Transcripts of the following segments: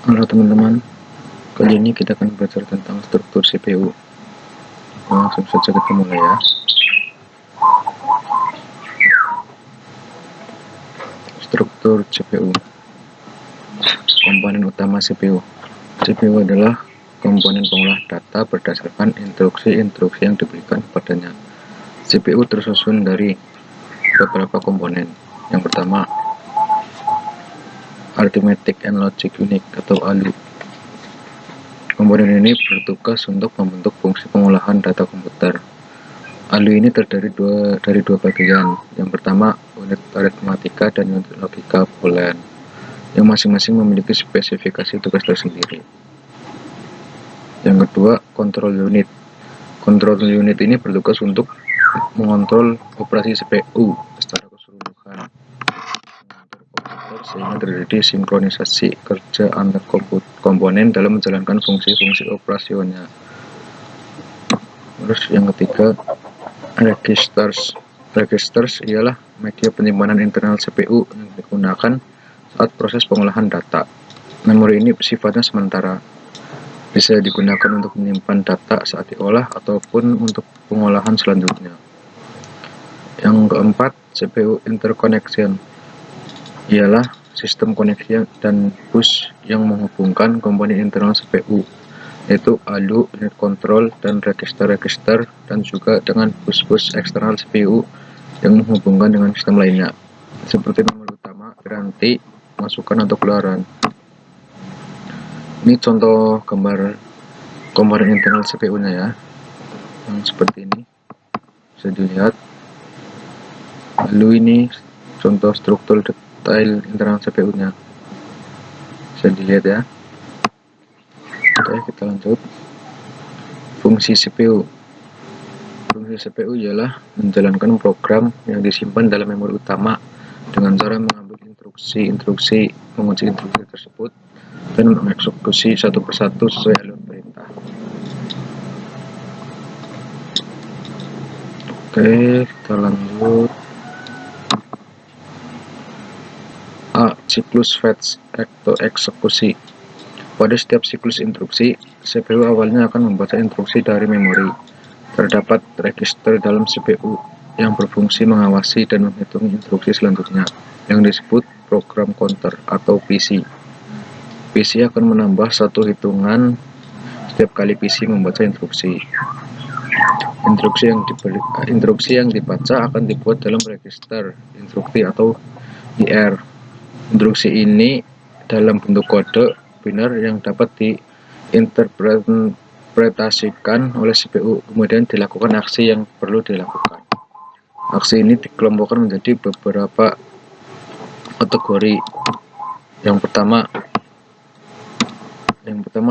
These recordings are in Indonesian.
Halo teman-teman, kali ini kita akan belajar tentang struktur CPU. Langsung saja kita mulai ya. Struktur CPU. Komponen utama CPU. CPU adalah komponen pengolah data berdasarkan instruksi-instruksi yang diberikan kepadanya. CPU tersusun dari beberapa komponen. Yang pertama, Arithmetic and Logic Unit atau ALU. Komponen ini bertugas untuk membentuk fungsi pengolahan data komputer. ALU ini terdiri dari dua bagian. Yang pertama, unit aritmatika dan unit logika boolean, yang masing-masing memiliki spesifikasi tugas tersendiri. Yang kedua, control unit. Control unit ini bertugas untuk mengontrol operasi CPU secara keseluruhan, mengatur komputer sehingga terjadi sinkronisasi kerja antar komponen dalam menjalankan fungsi-fungsi operasionalnya. Terus yang ketiga, registers ialah media penyimpanan internal CPU yang digunakan saat proses pengolahan data. Memori ini sifatnya sementara, bisa digunakan untuk menyimpan data saat diolah ataupun untuk pengolahan selanjutnya. Yang keempat, CPU interconnection ialah sistem koneksi dan bus yang menghubungkan komponen internal CPU, yaitu ALU, unit control, dan register, dan juga dengan bus-bus eksternal CPU yang menghubungkan dengan sistem lainnya, seperti memori utama, ranti, masukan atau keluaran. Ini contoh gambar komponen internal CPU-nya ya, yang seperti ini. Bisa dilihat. Lalu ini contoh struktur detail internal CPU-nya. Bisa dilihat ya. Oke, kita lanjut. Fungsi CPU. Fungsi CPU ialah menjalankan program yang disimpan dalam memori utama dengan cara mengambil instruksi, menguji instruksi tersebut, dan mengeksekusi satu persatu sesuai alur perintah. Oke, kita lanjut. A. Siklus fetch atau eksekusi. Pada setiap siklus instruksi, CPU awalnya akan membaca instruksi dari memori. Terdapat register dalam CPU yang berfungsi mengawasi dan menghitung instruksi selanjutnya, yang disebut program counter atau PC. PC akan menambah satu hitungan setiap kali PC membaca instruksi. Instruksi yang dibaca akan dibuat dalam register instruksi atau IR. Instruksi ini dalam bentuk kode binar yang dapat diinterpretasikan oleh CPU, kemudian dilakukan aksi yang perlu dilakukan. Aksi ini dikelompokkan menjadi beberapa kategori. Yang pertama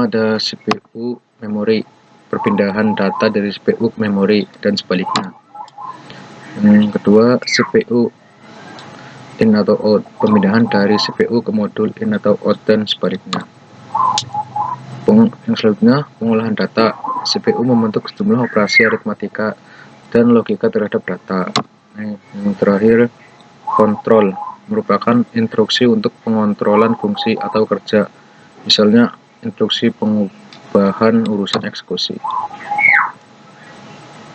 ada CPU memori, perpindahan data dari CPU ke memori dan sebaliknya. Yang kedua, CPU in atau out, pemindahan dari CPU ke modul in atau out dan sebaliknya. Yang selanjutnya, pengolahan data. CPU membentuk sejumlah operasi aritmatika dan logika terhadap data. Yang terakhir, kontrol, merupakan instruksi untuk pengontrolan fungsi atau kerja, misalnya instruksi pengubahan urusan eksekusi.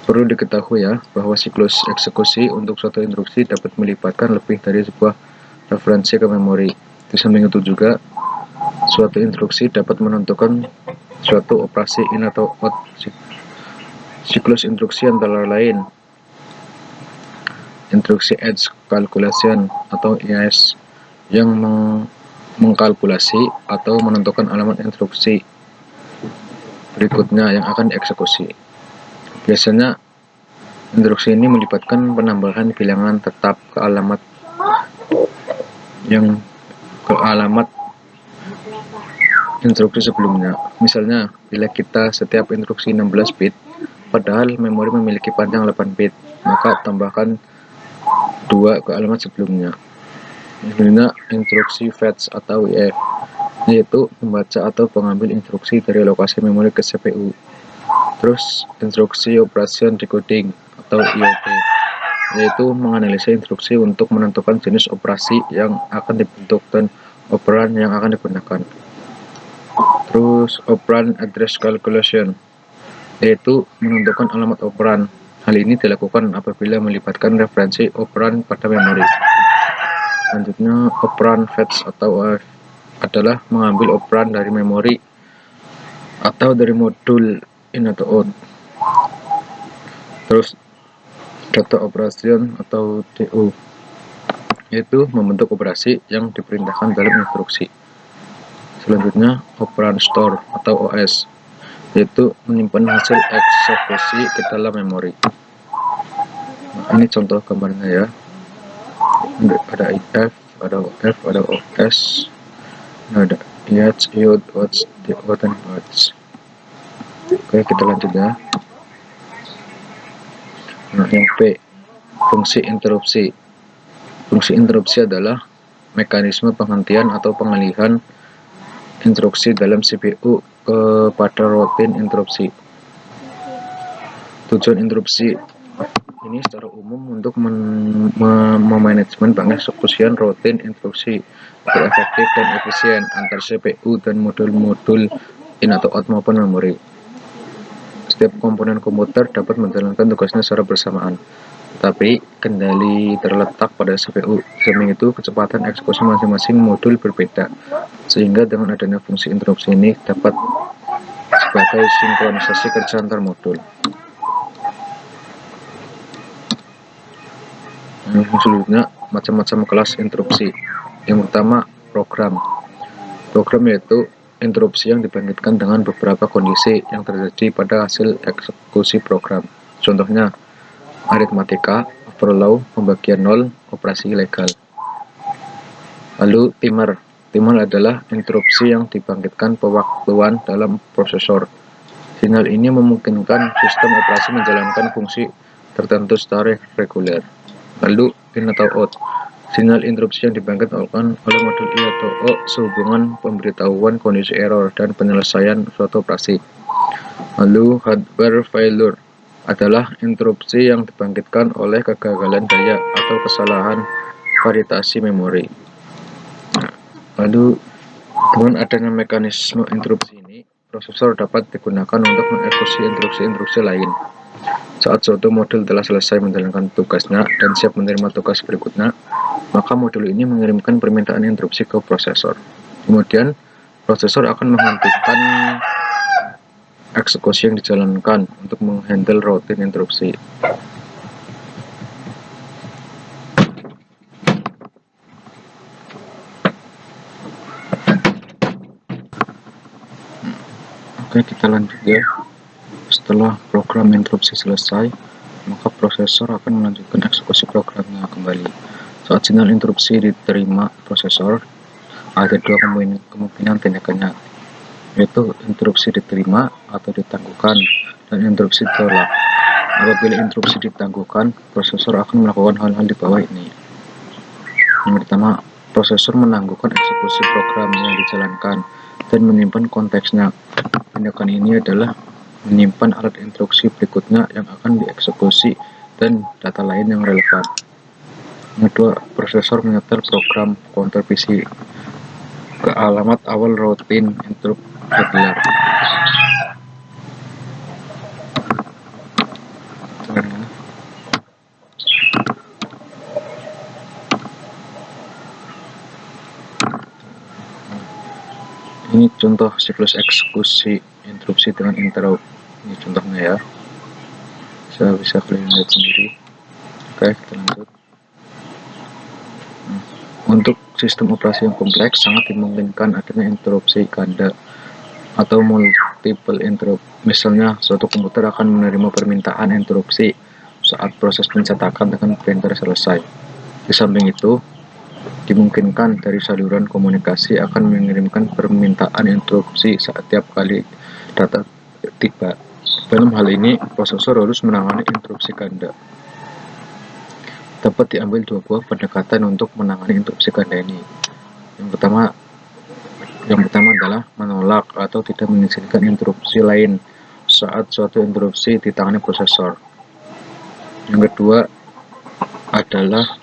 Perlu diketahui ya, bahwa siklus eksekusi untuk suatu instruksi dapat melibatkan lebih dari sebuah referensi ke memori. Di samping itu juga, suatu instruksi dapat menentukan suatu operasi in atau out. Siklus instruksi antara lain instruksi edge calculation atau EAS yang mengkalkulasi atau menentukan alamat instruksi berikutnya yang akan dieksekusi. Biasanya instruksi ini melibatkan penambahan bilangan tetap ke alamat instruksi sebelumnya. Misalnya, bila kita setiap instruksi 16 bit, padahal memori memiliki panjang 8 bit, maka tambahkan 2 ke alamat sebelumnya. Sebenarnya instruksi fetch atau WF, yaitu membaca atau mengambil instruksi dari lokasi memori ke CPU. Terus instruksi operation decoding atau IOD, yaitu menganalisa instruksi untuk menentukan jenis operasi yang akan dibentuk dan operan yang akan digunakan. Terus operand address calculation, yaitu menentukan alamat operand. Hal ini dilakukan apabila melibatkan referensi operand pada memori. Selanjutnya, operand fetch atau OF adalah mengambil operand dari memori atau dari modul in atau out. Terus data operation atau DO, yaitu membentuk operasi yang diperintahkan dalam instruksi. Selanjutnya, operand store atau OS, yaitu menyimpan hasil eksekusi ke dalam memori. Nah, ini contoh gambarnya ya. Ada IF, ada OF, ada OS, ada IH, IOD, OTS, DO, dan OTS. Oke, kita lanjut ya. Nah, yang P, fungsi interupsi. Fungsi interupsi adalah mekanisme penghentian atau pengalihan instruksi dalam CPU kepada rutin interupsi. Tujuan interupsi ini secara umum untuk memanajemen pengeksekusian rutin instruksi agar efektif dan efisien antar CPU dan modul-modul in atau out maupun memori. Setiap komponen komputer dapat menjalankan tugasnya secara bersamaan, tapi kendali terletak pada CPU. Samping itu, kecepatan eksekusi masing-masing modul berbeda, sehingga dengan adanya fungsi interupsi ini dapat sebagai sinkronisasi kerja antar modul. Selanjutnya, macam-macam kelas interupsi. Yang pertama, program. Program yaitu interupsi yang dibangkitkan dengan beberapa kondisi yang terjadi pada hasil eksekusi program. Contohnya, aritmatika, overflow, pembagian nol, operasi ilegal. Lalu, timer. Timer adalah interupsi yang dibangkitkan pewaktuan dalam prosesor. Sinyal ini memungkinkan sistem operasi menjalankan fungsi tertentu secara reguler. Lalu, in atau out. Sinyal interupsi yang dibangkitkan oleh modul I atau O sehubungan pemberitahuan kondisi error dan penyelesaian suatu operasi. Lalu, hardware failure adalah interupsi yang dibangkitkan oleh kegagalan daya atau kesalahan variasi memori. Lalu, dengan adanya mekanisme interupsi ini, prosesor dapat digunakan untuk mengeksekusi instruksi-instruksi lain. Saat suatu modul telah selesai menjalankan tugasnya dan siap menerima tugas berikutnya, maka modul ini mengirimkan permintaan interupsi ke prosesor. Kemudian, prosesor akan menghentikan eksekusi yang dijalankan untuk menghandle rutin interupsi. Oke, kita lanjut ya. Setelah program interupsi selesai, maka prosesor akan melanjutkan eksekusi programnya kembali. Saat sinyal interupsi diterima prosesor, ada dua kemungkinan tindakannya, yaitu interupsi diterima atau ditangguhkan, dan interupsi ditolak. Apabila interupsi ditangguhkan, prosesor akan melakukan hal-hal di bawah ini. Yang pertama, prosesor menangguhkan eksekusi program yang dijalankan dan menyimpan konteksnya. Tindakan ini adalah menyimpan alat instruksi berikutnya yang akan dieksekusi dan data lain yang relevan. Yang kedua, prosesor menyetel program counter PC ke alamat awal rutin interrupt regular. Ini contoh siklus eksekusi interupsi dengan interrupt. Ini contohnya ya. Saya bisa kalian lihat sendiri. Oke, kita lanjut. Untuk sistem operasi yang kompleks, sangat dimungkinkan adanya interupsi ganda atau multiple interrupt. Misalnya, suatu komputer akan menerima permintaan interupsi saat proses pencetakan dengan printer selesai. Di samping itu, dimungkinkan dari saluran komunikasi akan mengirimkan permintaan interupsi setiap kali data tiba. Dalam hal ini, prosesor harus menangani interupsi ganda. Dapat diambil dua buah pendekatan untuk menangani interupsi ganda ini. Yang pertama adalah menolak atau tidak mengizinkan interupsi lain saat suatu interupsi ditangani prosesor. Yang kedua adalah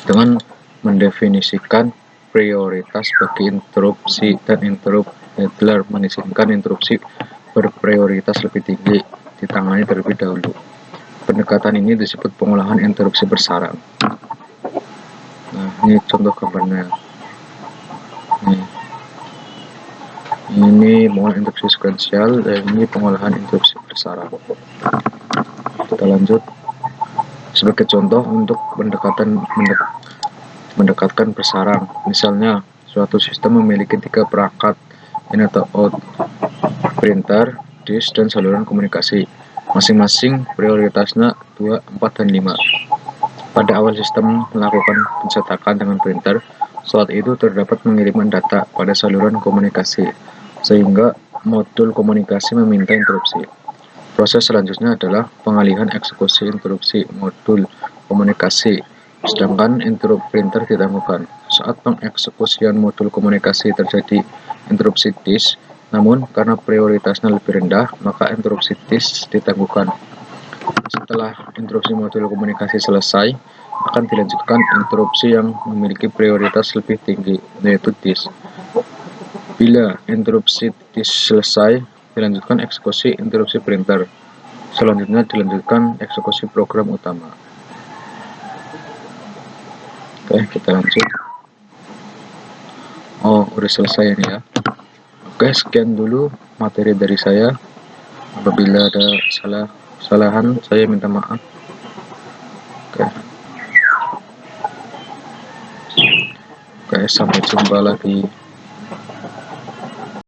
dengan mendefinisikan berprioritas bagi interupsi, dan interrupt handler mengizinkan interupsi berprioritas lebih tinggi ditangani terlebih dahulu. Pendekatan ini disebut pengolahan interupsi bersarang. Nah, ini contoh gambarnya. Ini pengolahan interupsi sekuensial, dan ini pengolahan interupsi bersarang. Kita lanjut. Sebagai contoh untuk mendekatkan bersarang, misalnya suatu sistem memiliki 3 perangkat in atau out, printer, disk, dan saluran komunikasi. Masing-masing prioritasnya 2, 4, dan 5. Pada awal sistem melakukan pencetakan dengan printer, saat itu terdapat pengiriman data pada saluran komunikasi, sehingga modul komunikasi meminta interupsi. Proses selanjutnya adalah pengalihan eksekusi interupsi modul komunikasi, sedangkan interrupt printer ditangguhkan. Saat pengeksekusian modul komunikasi terjadi interupsi disk, namun karena prioritasnya lebih rendah, maka interupsi disk ditangguhkan. Setelah interupsi modul komunikasi selesai, akan dilanjutkan interupsi yang memiliki prioritas lebih tinggi, yaitu disk. Bila interupsi disk selesai, dilanjutkan eksekusi interupsi printer. Selanjutnya dilanjutkan eksekusi program utama. Oke, kita lanjut. Oh, udah selesai ini ya. Oke, sekian dulu materi dari saya. Apabila ada kesalahan, saya minta maaf. Oke, sampai jumpa lagi.